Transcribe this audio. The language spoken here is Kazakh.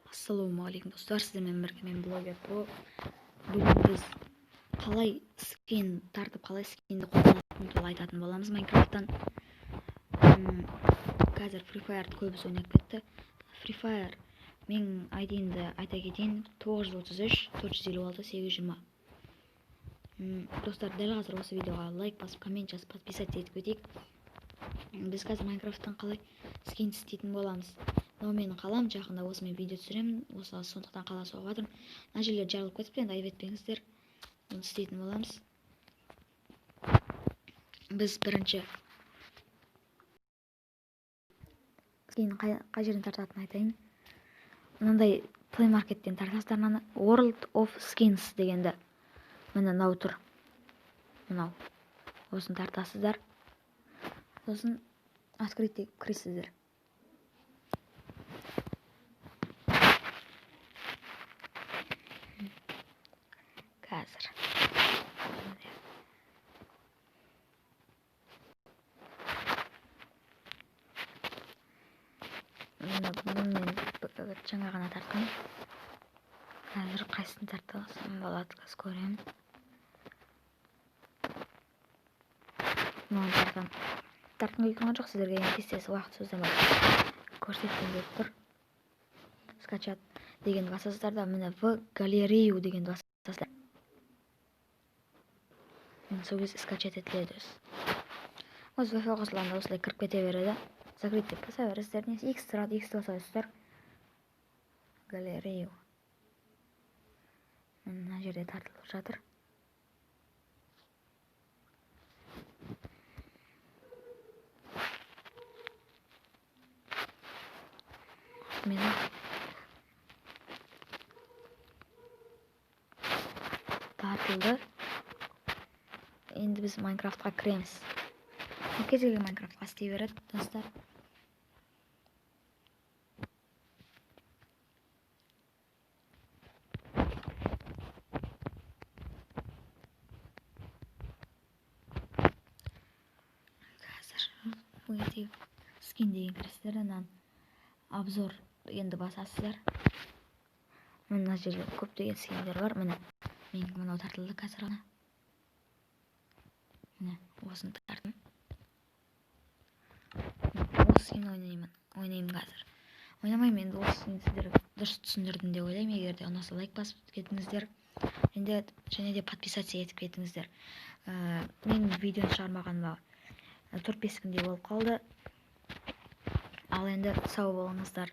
Ассалаумағалейкум достар, сіздермен бірге мен блогер Про. Бүгін біз қалай скин тартып, қалай скинді қолданатынын туралы айтатын боламыз Майнкрафттан. Қазір Free Fire'ды көбісі ойнап кетті. Free Fire менің айдиімді айта кетейін: 933 456 820. Достар, дәл қазір осы видеоға лайк басып, коммент жазып, подписаться етіп кетейік. Біз қазір Майнкрафттан қалай скин істейтін боламыз. Мынау менің қалам, жақында осымен видео түсіремін, сондықтан қала соғып жатырмын. Мына жерлер жарылып кетіпті, енді айып етпеңіздер. Оны істейтін боламыз. Біз бірінші скин қай жерден тартатынын айтайын. Мынандай Play Market'тен тартасыздар, мына World of Skins дегенді. Міне мынау тұр. Мынау. Осын тартасыздар. Сосын открытие кіресіздер. Қазір мен жаңа ғана тарттым. Қазір қайсысын тартсам болады, қазір көремін. Мынаны тартам. Тартқым келіп тұрған жоқ, сіздерге ең тез уақыт сөзден көрсеткім келіп тұр. Скачат дегенді басасыздар да, міне в галерею дегенді басасыздар. Сол кезде скачат етіледі өз. Осы Wi-Fi қосылғанда осылай кіріп кете береді. Закрыть деп баса бересіздер. X тұрады, X басасыздар. Галерею. Мына жерде тартылып жатыр. Мені тартылды. Енді біз Майнкрафтқа кіреміз. Кез келген Майнкрафтқа істей береді, достар. Қазір скин деген кіресіздер, обзор енді басасыздар. Мына жерде көптеген скиндер бар. Міне менің мынау тартылды қазір ғана. Міне осыны тарттым. Осы скин ойнаймын қазір. Ойнамаймын, енді осы скин сіздерге дұрыс түсіндірдім деп ойлаймын. Егер де ұнаса лайк басып кетіңіздер. Және де подписаться етіп кетіңіздер. Мен видеоны шығармағаныма 4-5 күндей болып қалды. Ал енді сау болыңыздар.